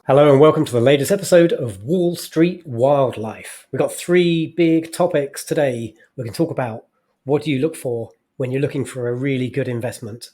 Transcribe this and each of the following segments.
Hello and welcome to the latest episode of Wall Street Wildlife. We've got three big topics today. We can talk about what do you look for when you're looking for a really good investment.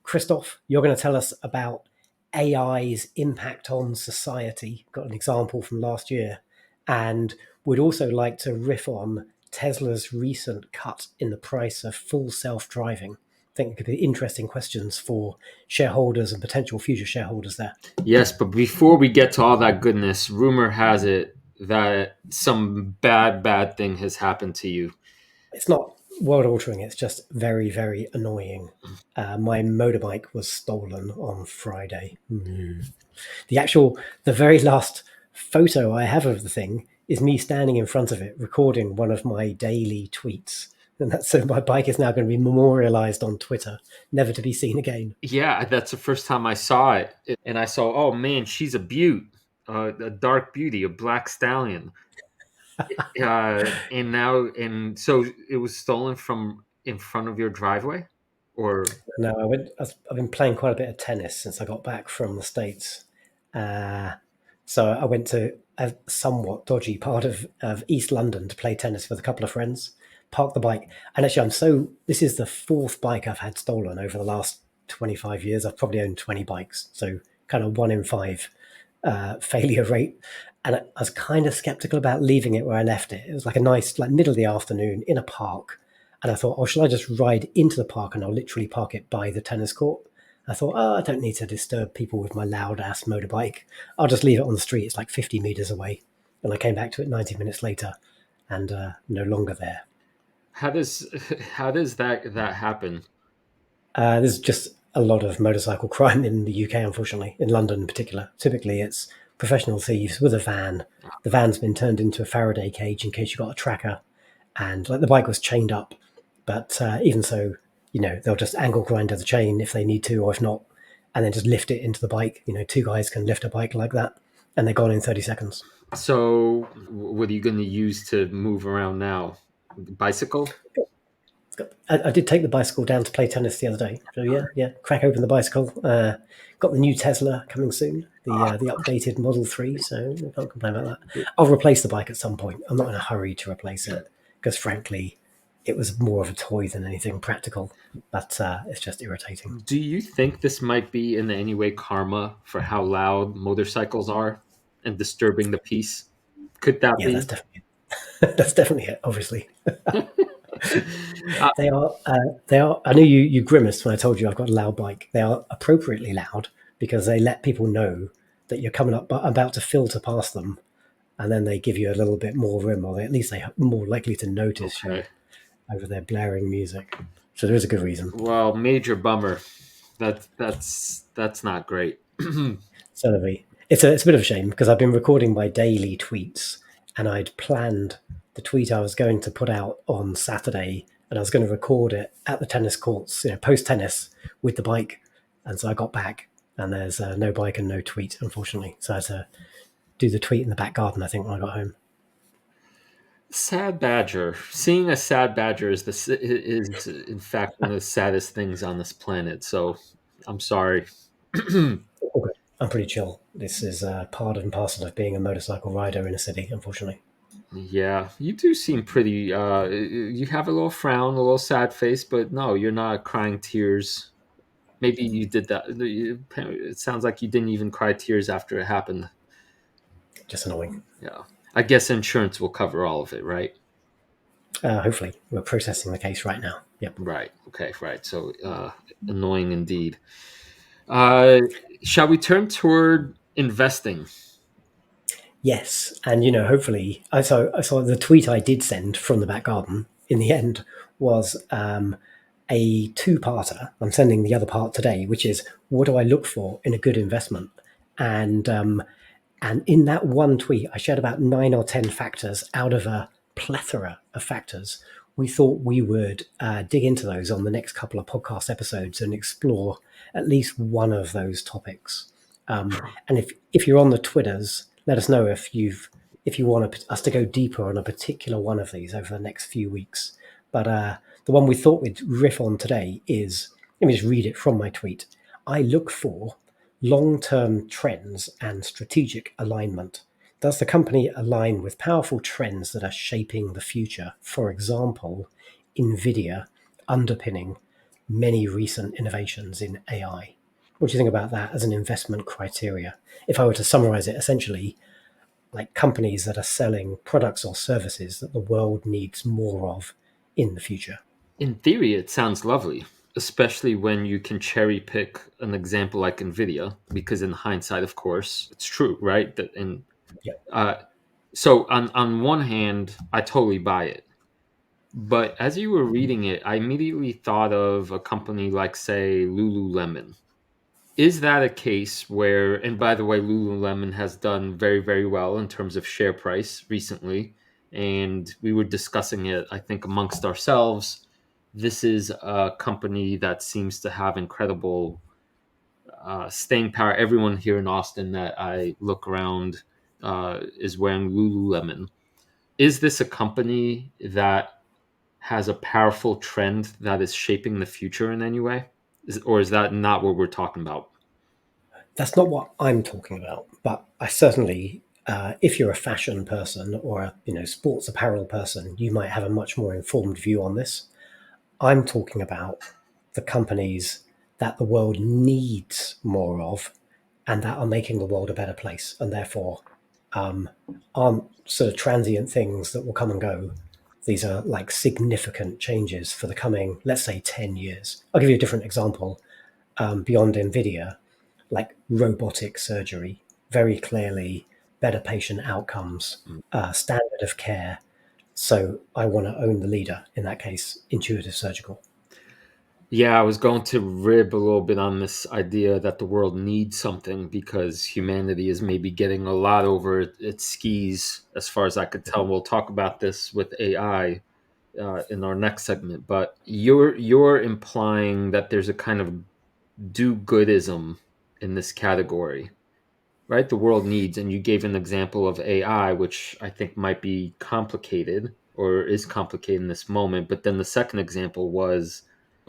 Christoph, you're going to tell us about AI's impact on society. Got an example from last year. And we'd also like to riff on Tesla's recent cut in the price of full self-driving. I think it could be interesting questions for shareholders and potential future shareholders there. Yes, but before we get to all that goodness, rumor has it that some bad thing has happened to you. It's not world altering, it's just very, very annoying. My motorbike was stolen on Friday. The very last photo I have of the thing is me standing in front of it recording one of my daily tweets. And that's so my bike is now going to be memorialized on Twitter, never to be seen again. Yeah, that's the first time I saw it. And I saw, oh man, she's a beaut, a dark beauty, a black stallion. And so it was stolen from in front of your driveway? Or No, I've been playing quite a bit of tennis since I got back from the States. So I went to a somewhat dodgy part of East London to play tennis with a couple of friends, parked the bike. And actually, this is the fourth bike I've had stolen over the last 25 years. I've probably owned 20 bikes. So kind of 1 in 5 failure rate. And I was kind of skeptical about leaving it where I left it. It was like a nice, like middle of the afternoon in a park. And I thought, oh, shall I just ride into the park and I'll literally park it by the tennis court? I thought, oh, I don't need to disturb people with my loud ass motorbike. I'll just leave it on the street. It's like 50 meters away. And I came back to it 90 minutes later and no longer there. how does that happen? There's just a lot of motorcycle crime in the UK, unfortunately, in London in particular. Typically, it's professional thieves with a van. The van's been turned into a Faraday cage in case you've got a tracker. And like the bike was chained up. But even so, they'll just angle grinder the chain if they need to, or if not, and then just lift it into the bike. Two guys can lift a bike like that, and they're gone in 30 seconds. So what are you going to use to move around now? Bicycle? I did take the bicycle down to play tennis the other day. So yeah, crack open the bicycle. Got the new Tesla coming soon, the updated Model 3, so I can't complain about that. I'll replace the bike at some point. I'm not in a hurry to replace it because, frankly, it was more of a toy than anything practical, but it's just irritating. Do you think this might be in any way karma for how loud motorcycles are and disturbing the peace? Could that Yeah, be? that's definitely it, obviously. They are. I know you grimaced when I told you I've got a loud bike. They are appropriately loud because they let people know that you're coming up, about to filter past them, and then they give you a little bit more room, or at least they're more likely to notice you Okay. over their blaring music. So there is a good reason. Well, major bummer. That's not great. Certainly, it's a bit of a shame because I've been recording my daily tweets, and I'd planned the tweet I was going to put out on Saturday, and I was going to record it at the tennis courts, post tennis with the bike. And so I got back, and there's no bike and no tweet, unfortunately. So I had to do the tweet in the back garden, I think, when I got home. Sad badger. Seeing a sad badger is in fact one of the saddest things on this planet. So I'm sorry. All good. I'm pretty chill. This is part and parcel of being a motorcycle rider in a city, unfortunately. Yeah, you do seem pretty. You have a little frown, a little sad face, but no, you're not crying tears. Maybe you did that. It sounds like you didn't even cry tears after it happened. Just annoying. Yeah, I guess insurance will cover all of it, right? Hopefully, we're processing the case right now. Yep. Right. Okay. Right. So annoying indeed. Uh, shall we turn toward investing? Yes, and hopefully, I saw the tweet I did send from the back garden. In the end, was a two-parter. I'm sending the other part today, which is what do I look for in a good investment, and in that one tweet, I shared about 9 or 10 factors out of a plethora of factors. We thought we would dig into those on the next couple of podcast episodes and explore at least one of those topics. And if you're on the Twitters, let us know if you want us to go deeper on a particular one of these over the next few weeks. But the one we thought we'd riff on today is, let me just read it from my tweet. I look for long-term trends and strategic alignment. Does the company align with powerful trends that are shaping the future? For example, Nvidia underpinning many recent innovations in AI. What do you think about that as an investment criteria? If I were to summarize it, essentially, like companies that are selling products or services that the world needs more of in the future. In theory, it sounds lovely, especially when you can cherry pick an example like Nvidia, because in hindsight, of course, it's true, right? That and Yeah, uh, so on one hand, I totally buy it. But as you were reading it, I immediately thought of a company like, say, Lululemon. Is that a case where, and by the way, Lululemon has done very, very well in terms of share price recently, and we were discussing it, I think, amongst ourselves. This is a company that seems to have incredible staying power. Everyone here in Austin that I look around is wearing Lululemon. Is this a company that has a powerful trend that is shaping the future in any way? Or is that not what we're talking about? that's not what I'm talking about, but I certainly, if you're a fashion person or a sports apparel person, you might have a much more informed view on this. I'm talking about the companies that the world needs more of and that are making the world a better place and therefore aren't sort of transient things that will come and go. These are like significant changes for the coming, let's say, 10 years. I'll give you a different example. Beyond NVIDIA, like robotic surgery, very clearly better patient outcomes, standard of care. So I want to own the leader, in that case, Intuitive Surgical. Yeah, I was going to rib a little bit on this idea that the world needs something because humanity is maybe getting a lot over its skis, as far as I could tell. We'll talk about this with AI in our next segment, but you're implying that there's a kind of do-goodism in this category, right? The world needs, and you gave an example of AI, which I think might be complicated or is complicated in this moment. But then the second example was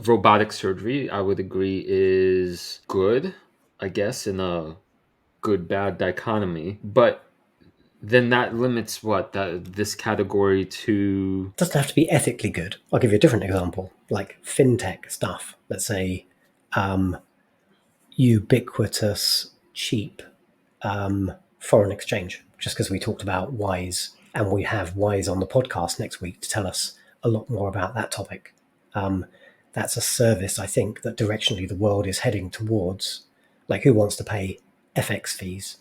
robotic surgery. I would agree is good, I guess, in a good bad dichotomy. But then that limits this category to. It doesn't have to be ethically good. I'll give you a different example, like fintech stuff. Let's say ubiquitous, cheap foreign exchange, just because we talked about Wise and we have Wise on the podcast next week to tell us a lot more about that topic. Um, that's a service, I think, that directionally the world is heading towards. Like, who wants to pay FX fees?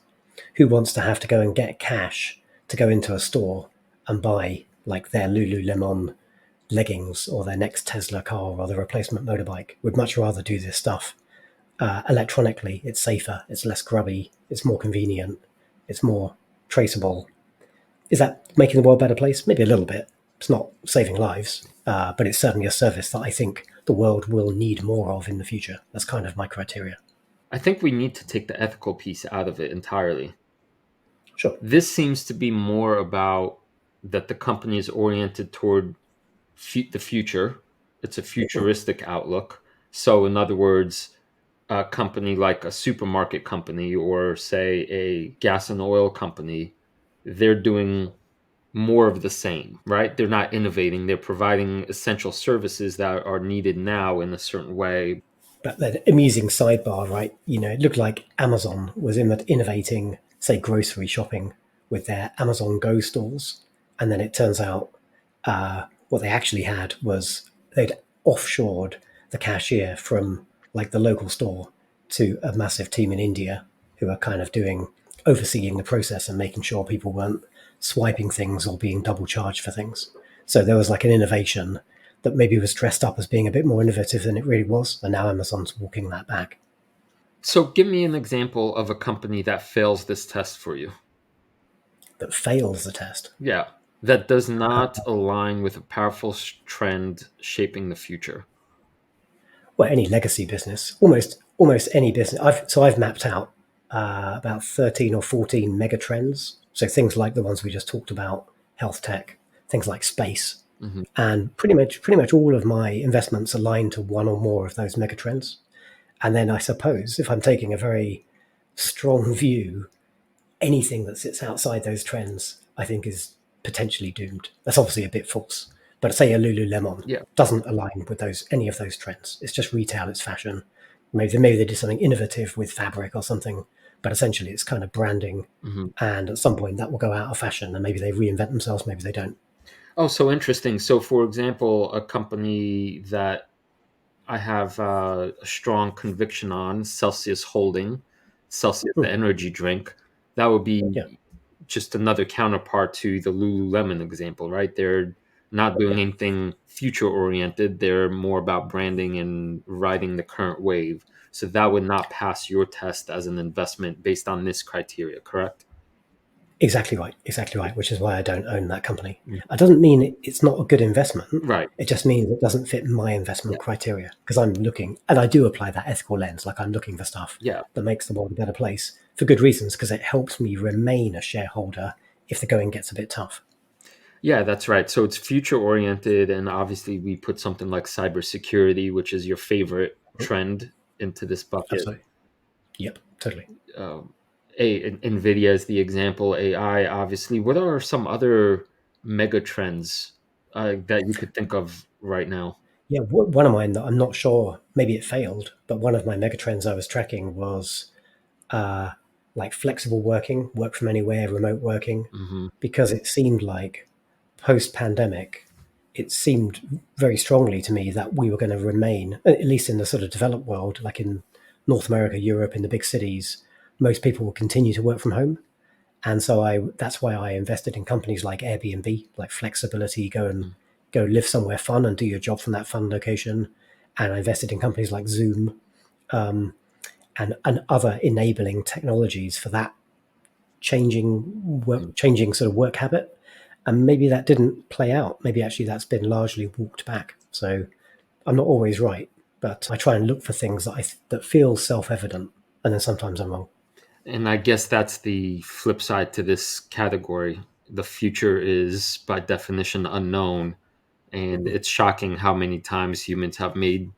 Who wants to have to go and get cash to go into a store and buy like their Lululemon leggings or their next Tesla car or the replacement motorbike? Would much rather do this stuff electronically. It's safer, it's less grubby, it's more convenient, it's more traceable. Is that making the world a better place? Maybe a little bit. It's not saving lives, but it's certainly a service that I think the world will need more of in the future. That's kind of my criteria. I think we need to take the ethical piece out of it entirely. Sure. This seems to be more about that the company is oriented toward the future. It's a futuristic outlook. So, in other words, a company like a supermarket company or, say, a gas and oil company, they're doing more of the same, right? They're not innovating. They're providing essential services that are needed now in a certain way. But the amusing sidebar, right? It looked like Amazon was innovating, say, grocery shopping with their Amazon Go stores. And then it turns out what they actually had was they'd offshored the cashier from like the local store to a massive team in India who are kind of overseeing the process and making sure people weren't swiping things or being double charged for things. So there was like an innovation that maybe was dressed up as being a bit more innovative than it really was. And now Amazon's walking that back. So, give me an example of a company that fails this test for you. That fails the test. Yeah, that does not align with a powerful trend shaping the future. Well, any legacy business, almost any business. I've mapped out about 13 or 14 mega trends. So things like the ones we just talked about, health tech, things like space, Mm-hmm. and pretty much all of my investments align to one or more of those mega trends. And then I suppose if I'm taking a very strong view, anything that sits outside those trends, I think, is potentially doomed. That's obviously a bit false. But say a Lululemon Yeah. doesn't align with those any of those trends. It's just retail, it's fashion. Maybe they did something innovative with fabric or something, but essentially it's kind of branding. Mhm. And at some point that will go out of fashion, and maybe they reinvent themselves, maybe they don't. Oh, so interesting. So, for example, a company that I have a strong conviction on, Celsius Holding, Celsius, the Hmm. energy drink, that would Yeah, be just another counterpart to the Lululemon example, right? They're not doing yeah, anything future oriented. They're more about branding and riding the current wave. So that would not pass your test as an investment based on this criteria, correct? exactly right, exactly right. Which is why I don't own that company. Mm. It doesn't mean it's not a good investment. Right. It just means it doesn't fit my Yeah. investment criteria because I'm looking, and I do apply that ethical lens. Like I'm looking for stuff Yeah. that makes the world a better place for good reasons because it helps me remain a shareholder if the going gets a bit tough. Yeah, that's right. So it's future oriented, and obviously we put something like cybersecurity, which is your favorite trend, into this bucket. Absolutely. Yep. Totally. Um, Nvidia is the example. AI, obviously. What are some other mega trends that you could think of right now? Yeah. One of mine that I'm not sure. Maybe it failed, but one of my megatrends I was tracking was uh, like flexible working, work from anywhere, remote working, Hmm. because it seemed like post pandemic, it seemed very strongly to me that we were going to remain, at least in the sort of developed world, like in North America, Europe, in the big cities, most people will continue to work from home. And so that's why I invested in companies like Airbnb, like flexibility, go live somewhere fun and do your job from that fun location. And I invested in companies like Zoom, and other enabling technologies for that changing sort of work habit. And maybe that didn't play out. Maybe actually that's been largely walked back. So I'm not always right, but I try and look for things that feel self evident, and then sometimes I'm wrong. And I guess that's the flip side to this category. The future is, by definition, unknown. And Mhm. it's shocking how many times humans have made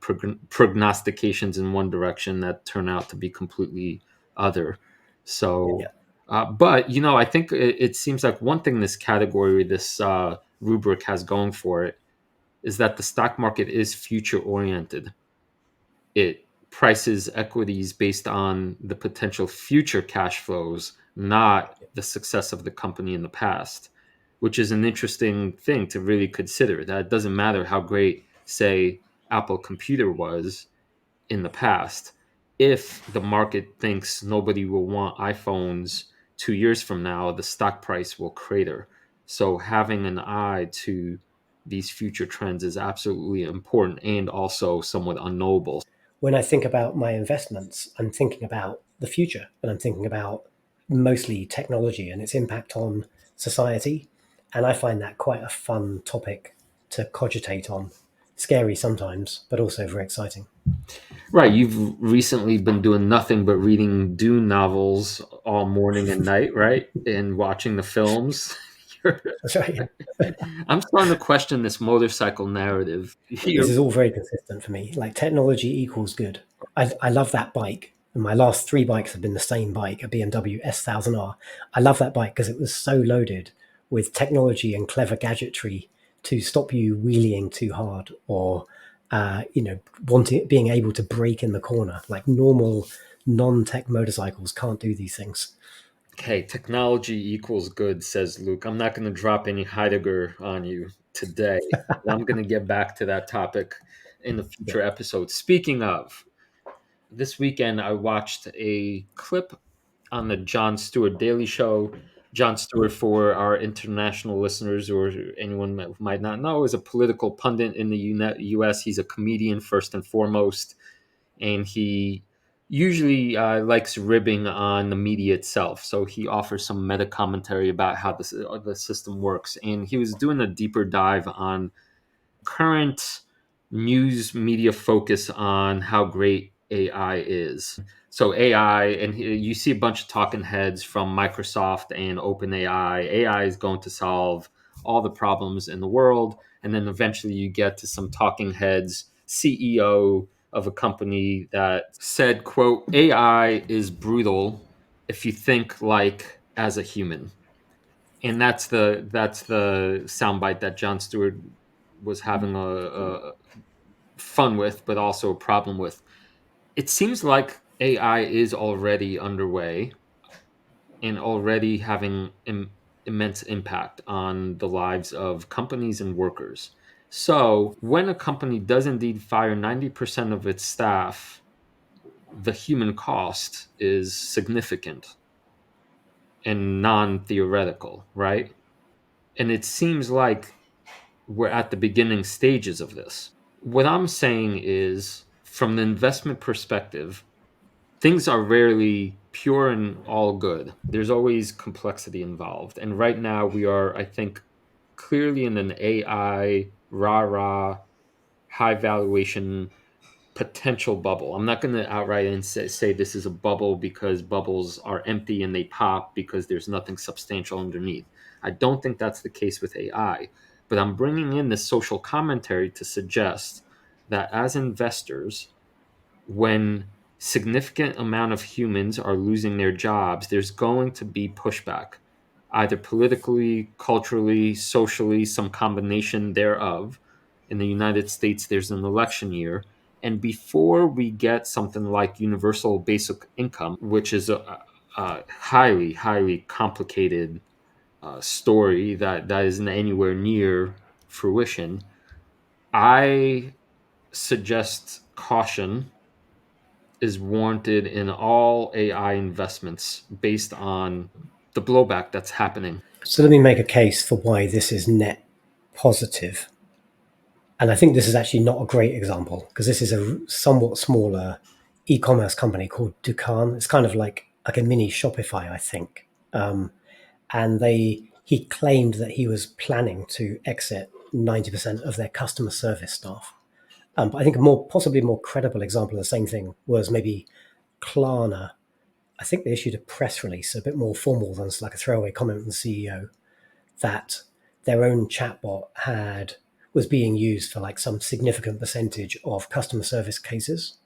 prognostications in one direction that turn out to be completely other. So, Yeah. but I think it seems like one thing this category, this rubric has going for it is that the stock market is future oriented. It prices equities based on the potential future cash flows, not the success of the company in the past, which is an interesting thing to really consider. That it doesn't matter how great, say, Apple Computer was in the past. If the market thinks nobody will want iPhones 2 years from now, the stock price will crater. So having an eye to these future trends is absolutely important and also somewhat unknowable. When I think about my investments, I'm thinking about the future, and I'm thinking about mostly technology and its impact on society. And I find that quite a fun topic to cogitate on. Scary sometimes, but also very exciting. Right, you've recently been doing nothing but reading Dune novels all morning and night, right? And watching the films. That's right. I'm starting to question this motorcycle narrative. This is all very consistent for me. Like technology equals good. I love that bike. And my last three bikes have been the same bike, a BMW S1000R. I love that bike because it was so loaded with technology and clever gadgetry to stop you wheeling too hard or, being able to brake in the corner. Like normal non-tech motorcycles can't do these things. Okay, technology equals good, says Luke. I'm not going to drop any Heidegger on you today. I'm going to get back to that topic in the Yeah. future episode. Speaking of, this weekend I watched a clip on the Jon Stewart Daily Show. Jon Stewart, for our international listeners or anyone that might not know, is a political pundit in the U.S. He's a comedian first and foremost, and he usually likes ribbing on the media itself. So he offers some meta commentary about how the system works, and he was doing a deeper dive on current news media focus on how great AI is. So AI, and you see a bunch of talking heads from Microsoft and OpenAI. AI is going to solve all the problems in the world, and then eventually you get to some talking heads, CEO of a company that said, quote, AI is brutal if you think like as a human. And that's the soundbite that Jon Stewart was having a fun with, but also a problem with. It seems like AI is already underway and already having immense impact on the lives of companies and workers. So, when a company does indeed fire 90% of its staff, the human cost is significant and non theoretical, right? And it seems like we're at the beginning stages of this. What I'm saying is, from the investment perspective, things are rarely pure and all good. There's always complexity involved. And right now, we are, I think, clearly in an AI, rah rah, high valuation potential bubble. I'm not going to outright and say this is a bubble because bubbles are empty and they pop because there's nothing substantial underneath. I don't think that's the case with AI, but I'm bringing in the social commentary to suggest that as investors, when significant amount of humans are losing their jobs, there's going to be pushback, either politically, culturally, socially, some combination thereof. In the United States, there's an election year. And before we get something like universal basic income, which is a highly, highly complicated story that isn't anywhere near fruition, I suggest caution is warranted in all AI investments based on the blowback that's happening. So let me make a case for why this is net positive. And I think this is actually not a great example because this is a somewhat smaller e-commerce company called Dukan. It's kind of like a mini Shopify, I think. And he claimed that he was planning to exit 90% of their customer service staff. But I think a possibly more credible example of the same thing was maybe Klarna. I think they issued a press release, a bit more formal than like a throwaway comment from the CEO, that their own chatbot was being used for like some significant percentage of customer service cases.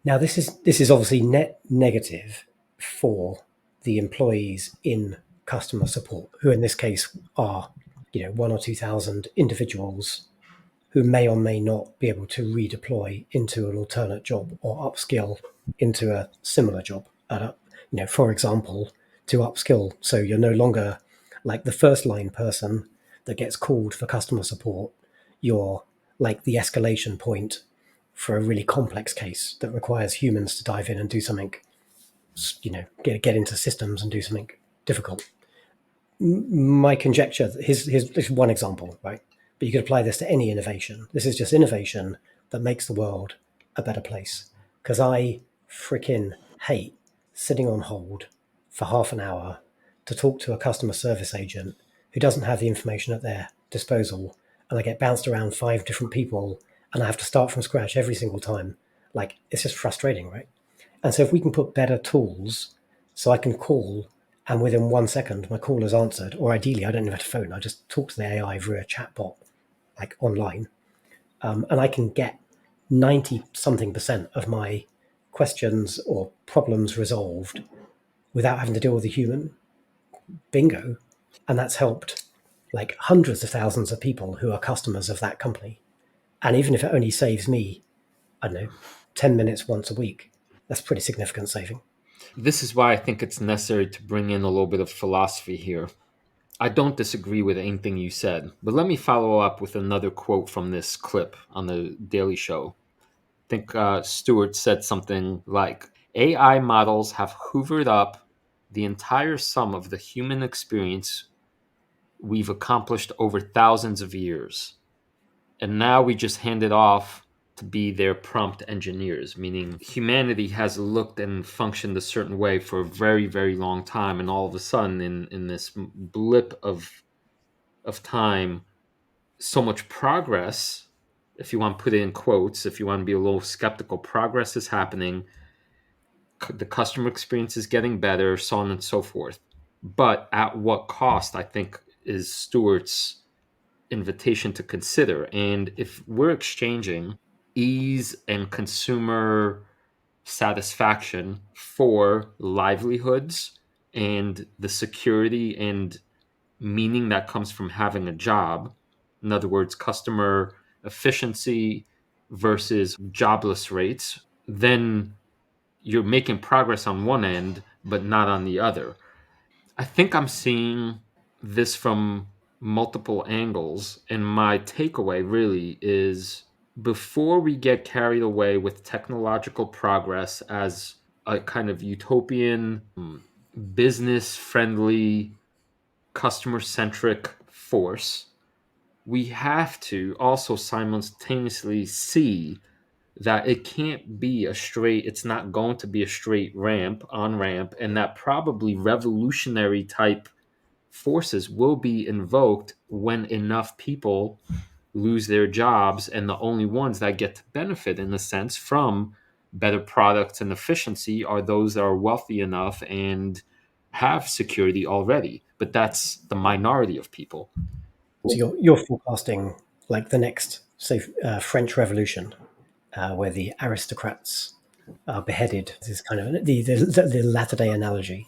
Now this is obviously net negative for the employees in customer support, who in this case are, 1 or 2 thousand individuals who may or may not be able to redeploy into an alternate job or upskill into a similar job for example, to upskill. So you're no longer like the first line person that gets called for customer support. You're like the escalation point for a really complex case that requires humans to dive in and do something, get into systems and do something difficult. My conjecture, here's one example, right? But you could apply this to any innovation. This is just innovation that makes the world a better place. Because I freaking hate sitting on hold for half an hour to talk to a customer service agent who doesn't have the information at their disposal, and I get bounced around 5 different people, and I have to start from scratch every single time. Like, it's just frustrating, right? And so if we can put better tools so I can call and within 1 second my call is answered, or ideally I don't even have a phone, I just talk to the AI through a chatbot like online, and I can get 90 something percent of my questions or problems resolved without having to deal with a human. Bingo. And that's helped like hundreds of thousands of people who are customers of that company. And even if it only saves me, I don't know, 10 minutes once a week, that's pretty significant saving. This is why I think it's necessary to bring in a little bit of philosophy here. I don't disagree with anything you said, but let me follow up with another quote from this clip on the Daily Show. I think Stewart said something like AI models have hoovered up the entire sum of the human experience we've accomplished over thousands of years. And now we just hand it off to be their prompt engineers, meaning humanity has looked and functioned a certain way for a very, very long time. And all of a sudden, in this blip of time, so much progress, if you want to put it in quotes, if you want to be a little skeptical, progress is happening. The customer experience is getting better, so on and so forth. But at what cost, I think, is Stewart's invitation to consider. And if we're exchanging ease and consumer satisfaction for livelihoods and the security and meaning that comes from having a job. In other words, customer efficiency versus jobless rates, then you're making progress on one end, but not on the other. I think I'm seeing this from multiple angles. And my takeaway really is before we get carried away with technological progress as a kind of utopian, business friendly, customer centric force, we have to also simultaneously see that it can't be a straight, it's not going to be a straight ramp on ramp, and that probably revolutionary type forces will be invoked when enough people lose their jobs, and the only ones that get to benefit in a sense from better products and efficiency are those that are wealthy enough and have security already, but that's the minority of people. So you're forecasting like the next, say, French Revolution, where the aristocrats are beheaded. This is kind of the latter day analogy.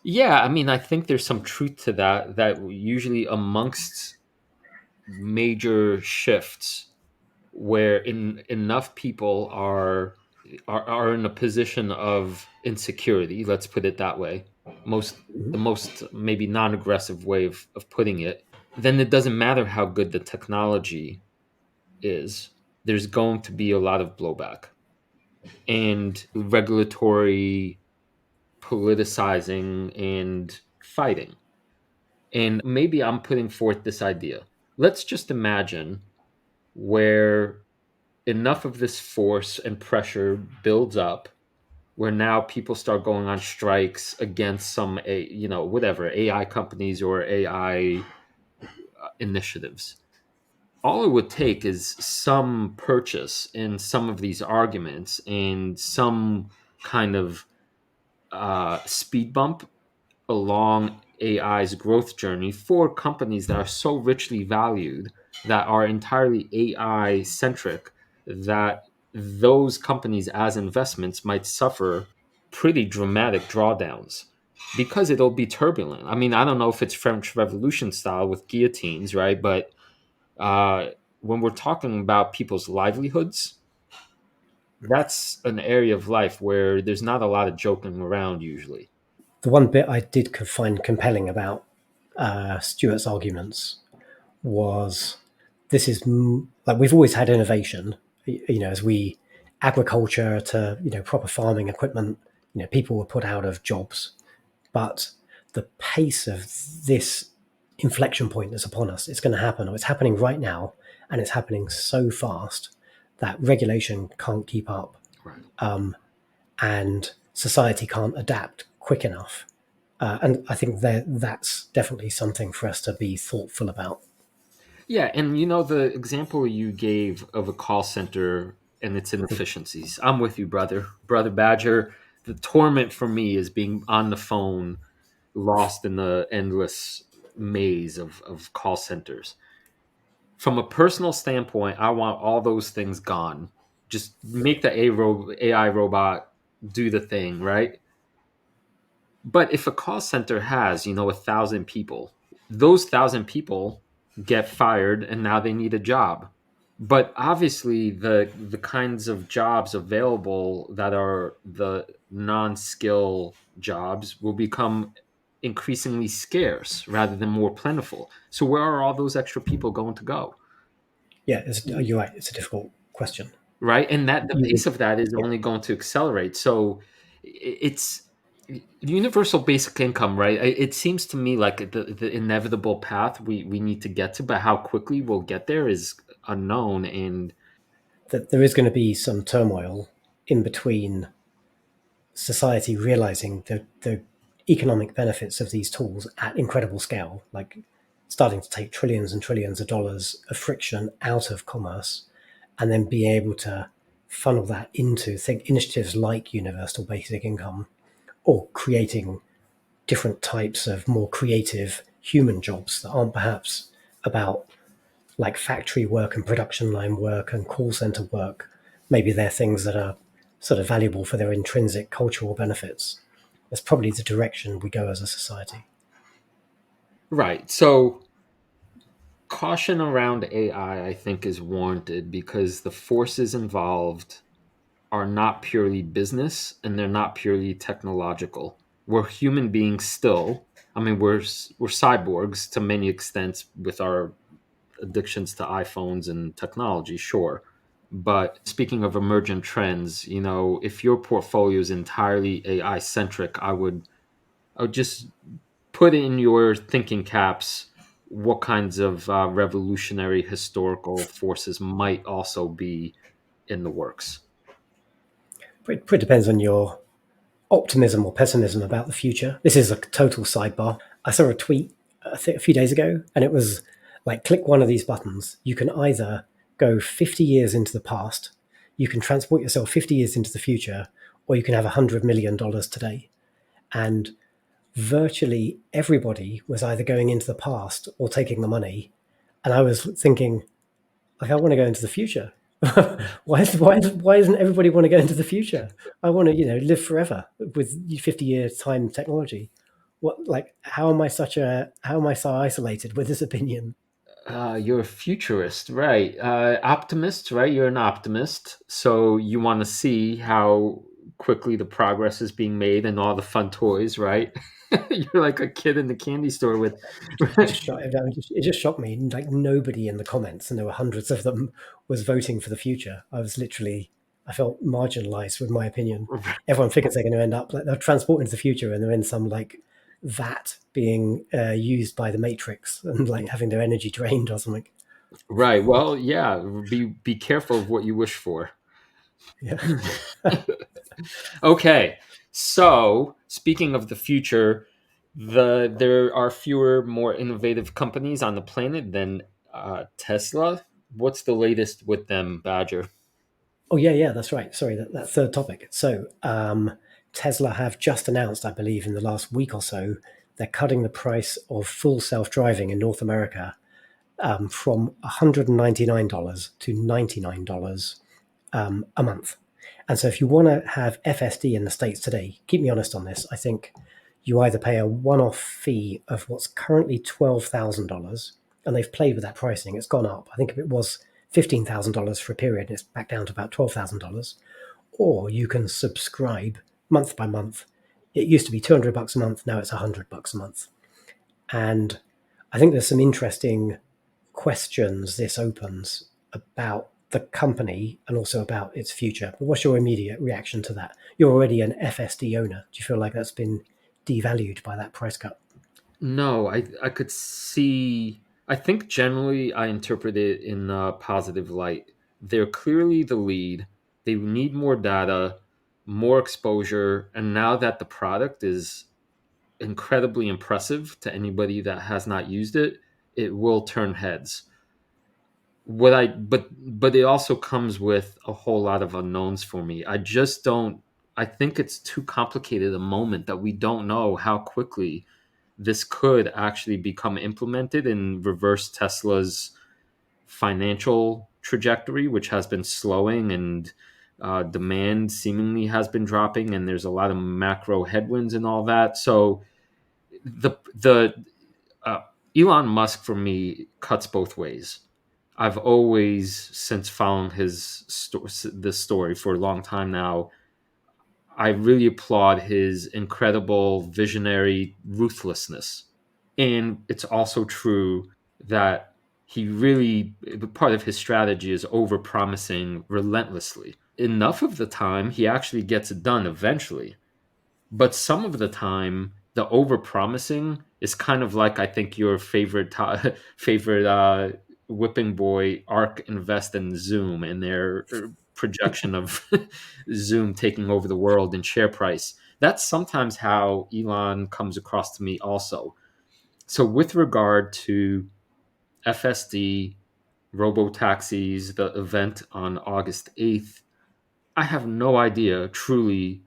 Yeah, I mean, I think there's some truth to that, that usually amongst major shifts where enough people are in a position of insecurity, let's put it that way, most the Mhm. most maybe non-aggressive way of putting it, then it doesn't matter how good the technology is, there's going to be a lot of blowback and regulatory politicizing and fighting. And maybe I'm putting forth this idea. Let's just imagine where enough of this force and pressure builds up where now people start going on strikes against some whatever AI companies or AI initiatives. All it would take is some purchase in some of these arguments and some kind of speed bump along AI's growth journey for companies that are so richly valued, that are entirely AI centric, that those companies as investments might suffer pretty dramatic drawdowns because it'll be turbulent. I mean, I don't know if it's French Revolution style with guillotines, right? But uh, when we're talking about people's livelihoods, that's an area of life where there's not a lot of joking around usually. The one bit I did find compelling about Stuart's arguments was this is like we've always had innovation, as we agriculture to proper farming equipment, people were put out of jobs, but the pace of this inflection point that's upon us, it's going to happen, or it's happening right now, and it's happening so fast that regulation can't keep up, Right. and society can't adapt quick enough. And I think that's definitely something for us to be thoughtful about. Yeah, and the example you gave of a call center and its inefficiencies. I'm with you, brother Badger. The torment for me is being on the phone, lost in the endless maze of call centers. From a personal standpoint, I want all those things gone. Just make the AI robot do the thing, right? But if a call center has, 1,000 people, those 1,000 people get fired and now they need a job. But obviously the kinds of jobs available that are the non-skill jobs will become increasingly scarce rather than more plentiful. So where are all those extra people going to go? Yeah, you're right. It's a difficult question. Right, and that the You would, pace of that is yeah. only going to accelerate. So it's universal basic income, right? It seems to me like the inevitable path we need to get to, but how quickly we'll get there is unknown. And That there is going to be some turmoil in between society realizing the economic benefits of these tools at incredible scale, like starting to take trillions and trillions of dollars of friction out of commerce, and then being able to funnel that into initiatives like universal basic income, or creating different types of more creative human jobs that aren't perhaps about like factory work and production line work and call center work, maybe they're things that are sort of valuable for their intrinsic cultural benefits. That's probably the direction we go as a society. Right. So caution around AI, I think, is warranted because the forces involved are not purely business and they're not purely technological. We're human beings still. I mean, we're cyborgs to many extents with our addictions to iPhones and technology, sure. But speaking of emergent trends, if your portfolio is entirely AI centric, I would just put in your thinking caps what kinds of revolutionary historical forces might also be in the works. It depends on your optimism or pessimism about the future. This is a total sidebar. I saw a tweet a few days ago, and it was like, click one of these buttons. You can either go 50 years into the past, you can transport yourself 50 years into the future, or you can have $100 million today. And virtually everybody was either going into the past or taking the money. And I was thinking, like, I want to go into the future. Why isn't everybody want to go into the future? I want to, live forever with 50-year time technology. What, like, how am I so isolated with this opinion? You're a futurist, right? Optimist, right? You're an optimist. So you want to see how quickly the progress is being made and all the fun toys, right? You're like a kid in the candy store with. It just shocked me. Like, nobody in the comments, and there were hundreds of them, was voting for the future. I felt marginalized with my opinion. Everyone figures they're going to end up like they're transported into the future, and they're in some like vat being used by the Matrix and like having their energy drained or something. Right. Well, yeah. Be careful of what you wish for. Yeah. Okay. So speaking of the future, there are fewer, more innovative companies on the planet than Tesla. What's the latest with them, Badger? Oh yeah, yeah, that's right. Sorry, that third topic. So Tesla have just announced, I believe, in the last week or so, they're cutting the price of full self-driving in North America from $199 to $99 a month. And so if you want to have FSD in the States today, keep me honest on this, I think you either pay a one-off fee of what's currently $12,000, and they've played with that pricing. It's gone up. I think if it was $15,000 for a period, and it's back down to about $12,000, or you can subscribe month by month. It used to be $200 a month, now it's $100 a month. And I think there's some interesting questions this opens about the company and also about its future. But what's your immediate reaction to that? You're already an FSD owner. Do you feel like that's been devalued by that price cut? No, I could see. I think generally I interpret it in a positive light. They're clearly the lead. They need more data, more exposure, and now that the product is incredibly impressive to anybody that has not used it, it will turn heads. What I but it also comes with a whole lot of unknowns for me. I just don't. I think it's too complicated a moment that we don't know how quickly this could actually become implemented and reverse Tesla's financial trajectory, which has been slowing, and demand seemingly has been dropping, and there's a lot of macro headwinds and all that. So the uh, Elon Musk for me cuts both ways. I've always, since following this story for a long time now, I really applaud his incredible visionary ruthlessness. And it's also true that he really, part of his strategy is over promising relentlessly. Enough of the time, he actually gets it done eventually. But some of the time, the over promising is kind of like, I think, your favorite whipping boy ARK Invest in Zoom and their projection of Zoom taking over the world in share price. That's sometimes how Elon comes across to me also. So with regard to FSD, robo taxis, the event on August 8th, I have no idea truly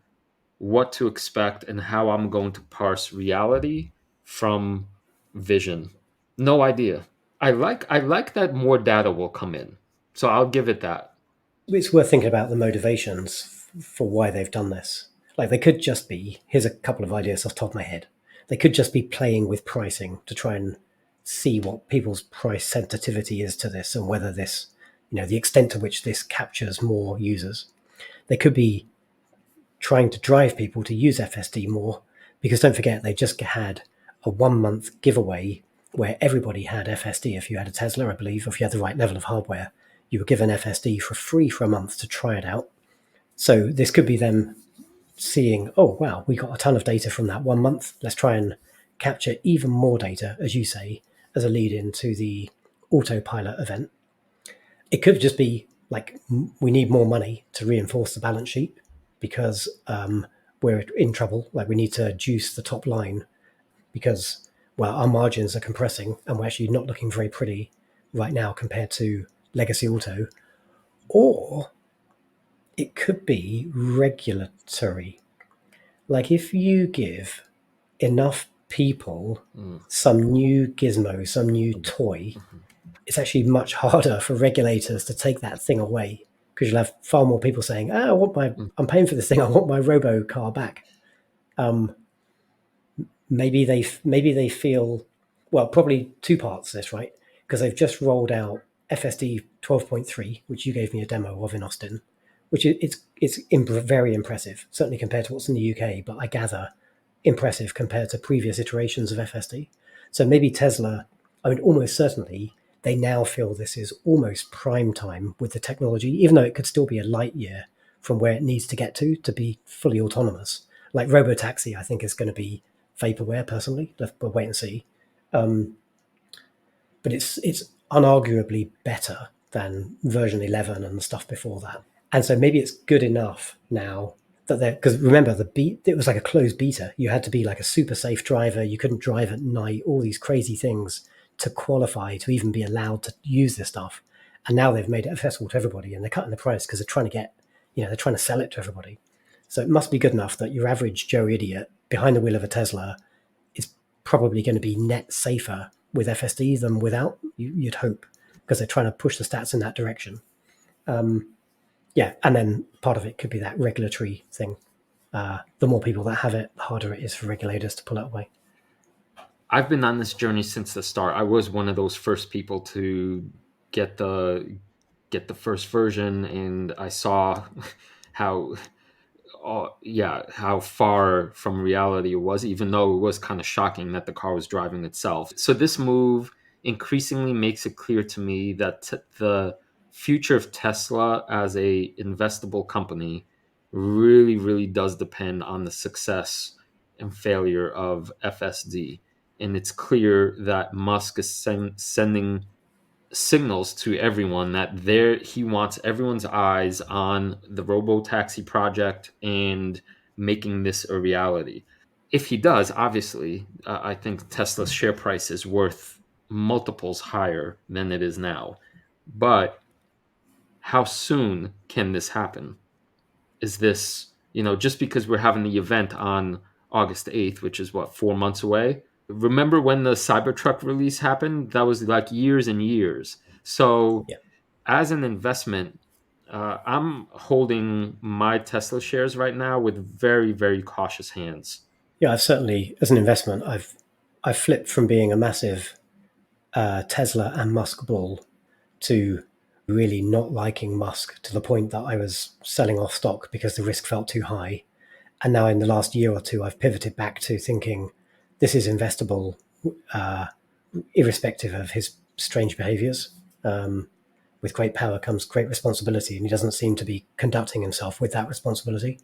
what to expect and how I'm going to parse reality from vision. No idea. I like that more data will come in. So I'll give it that. It's worth thinking about the motivations for why they've done this. Like they could just be, here's a couple of ideas off the top of my head. They could just be playing with pricing to try and see what people's price sensitivity is to this and whether this, the extent to which this captures more users. They could be trying to drive people to use FSD more because don't forget, they just had a 1 month giveaway where everybody had FSD. If you had a Tesla, I believe, if you had the right level of hardware, you were given FSD for free for a month to try it out. So this could be them seeing, oh, wow, we got a ton of data from that 1 month. Let's try and capture even more data, as you say, as a lead into the autopilot event. It could just be like we need more money to reinforce the balance sheet because we're in trouble. Like we need to juice the top line because, well, our margins are compressing and we're actually not looking very pretty right now compared to legacy auto. Or it could be regulatory. Like if you give enough people Mm. some new gizmo, some new toy, Mhm. it's actually much harder for regulators to take that thing away because you'll have far more people saying, "Oh, Mm. I'm paying for this thing. I want my robo car back." Um, maybe they feel, well, probably two parts to this, right? Because they've just rolled out FSD 12.3, which you gave me a demo of in Austin, which very impressive, certainly compared to what's in the UK, but I gather impressive compared to previous iterations of FSD. So maybe Tesla, I mean, almost certainly they now feel this is almost prime time with the technology, even though it could still be a light year from where it needs to get to be fully autonomous. Like robotaxi, I think is going to be vaporware. Personally, we'll wait and see. Um, but it's unarguably better than version 11 and the stuff before that. And so maybe it's good enough now that they're, because remember it was like a closed beta. You had to be like a super safe driver. You couldn't drive at night. All these crazy things to qualify to even be allowed to use this stuff. And now they've made it accessible to everybody, and they're cutting the price because they're trying to get, they're trying to sell it to everybody. So it must be good enough that your average Joe idiot behind the wheel of a Tesla is probably going to be net safer with FSD than without. You'd hope because they're trying to push the stats in that direction. Yeah, and then part of it could be that regulatory thing. The more people that have it, the harder it is for regulators to pull it away. I've been on this journey since the start. I was one of those first people to get the get the first version, and I saw how yeah, how far from reality it was, even though it was kind of shocking that the car was driving itself. So this move increasingly makes it clear to me that the future of Tesla as a investable company really, really does depend on the success and failure of FSD. And it's clear that Musk is sending signals to everyone that there he wants everyone's eyes on the robo taxi project and making this a reality. If he does, obviously, I think Tesla's share price is worth multiples higher than it is now. But how soon can this happen? Is this, just because we're having the event on August 8th, which is what, 4 months away? Remember when the Cybertruck release happened? That was like years and years. So, Yeah, as an investment, I'm holding my Tesla shares right now with very, very cautious hands. yeah. I've certainly, as an investment, I've flipped from being a massive Tesla and Musk bull to really not liking Musk to the point that I was selling off stock because the risk felt too high. And now in the last year or two, I've pivoted back to thinking this is investable, uh, irrespective of his strange behaviors. With great power comes great responsibility, and he doesn't seem to be conducting himself with that responsibility.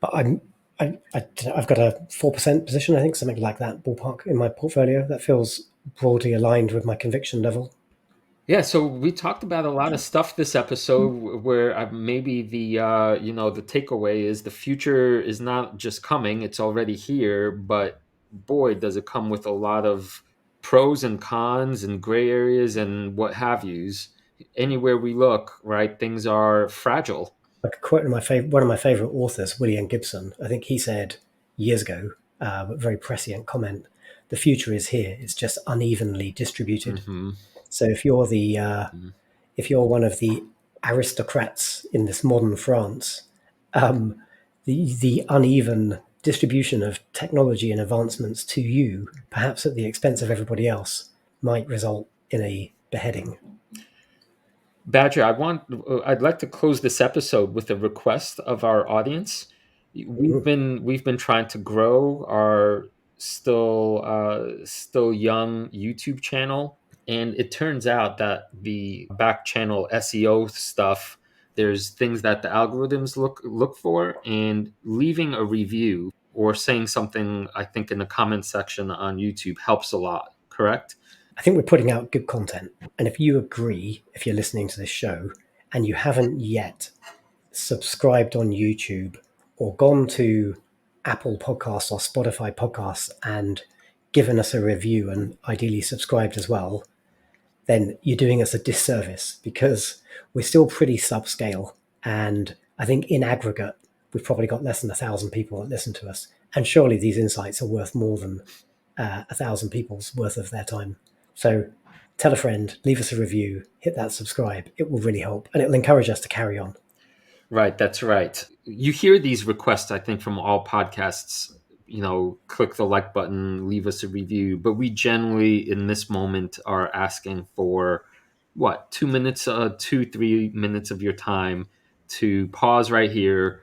But I've got a 4% position, I think, something like that ballpark in my portfolio. That feels broadly aligned with my conviction level. Yeah, so we talked about a lot of stuff this episode where maybe the takeaway is the future is not just coming, it's already here, but boy, does it come with a lot of pros and cons and gray areas and what have yous. Anywhere we look, right, things are fragile. Like a quote one of my favorite authors, William Gibson. I think he said years ago, but very prescient comment. the future is here. It's just unevenly distributed. Mm-hmm. So if you're one of the aristocrats in this modern France, um, the uneven distribution of technology and advancements to you, perhaps at the expense of everybody else, might result in a beheading. Badger, I'd like to close this episode with a request of our audience. We've been trying to grow our still young YouTube channel, and it turns out that the back channel SEO stuff, there's things that the algorithms look for, and leaving a review or saying something, I think, in the comment section on YouTube helps a lot. Correct? I think we're putting out good content. And if you agree, if you're listening to this show and you haven't yet subscribed on YouTube or gone to Apple Podcasts or Spotify Podcasts and given us a review and ideally subscribed as well, then you're doing us a disservice because we're still pretty subscale. And I think in aggregate, we've probably got less than 1,000 people that listen to us. And surely these insights are worth more than 1,000 people's worth of their time. So tell a friend, leave us a review, hit that subscribe. It will really help and it'll encourage us to carry on. Right, that's right. You hear these requests, I think, from all podcasts. Click the like button, leave us a review. But we generally, in this moment, are asking for what, 2 minutes, 3 minutes of your time to pause right here,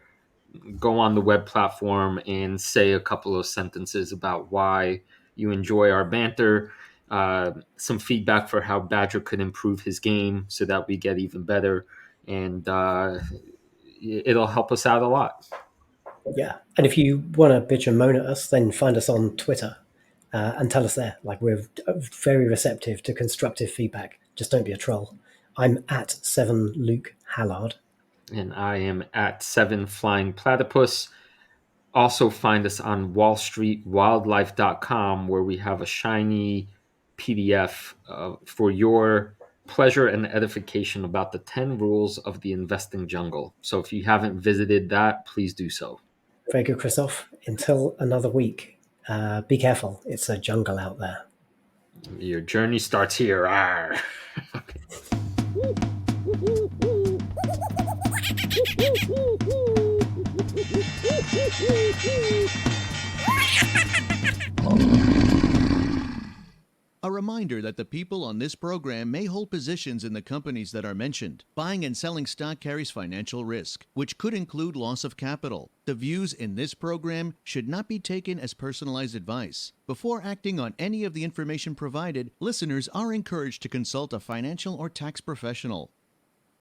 go on the web platform, and say a couple of sentences about why you enjoy our banter. Some feedback for how Badger could improve his game so that we get even better. And it'll help us out a lot. Yeah. And if you want to bitch and moan at us, then find us on Twitter and tell us there. Like, we're very receptive to constructive feedback. Just don't be a troll. I'm at 7 Luke Hallard. And I am at 7 Flying Platypus. Also find us on wallstreetwildlife.com, where we have a shiny PDF for your pleasure and edification about the 10 rules of the investing jungle. So if you haven't visited that, please do so. Very good, Christoph. Until another week, be careful. It's a jungle out there. Your journey starts here. Okay. A reminder that the people on this program may hold positions in the companies that are mentioned. Buying and selling stock carries financial risk, which could include loss of capital. The views in this program should not be taken as personalized advice. Before acting on any of the information provided, listeners are encouraged to consult a financial or tax professional.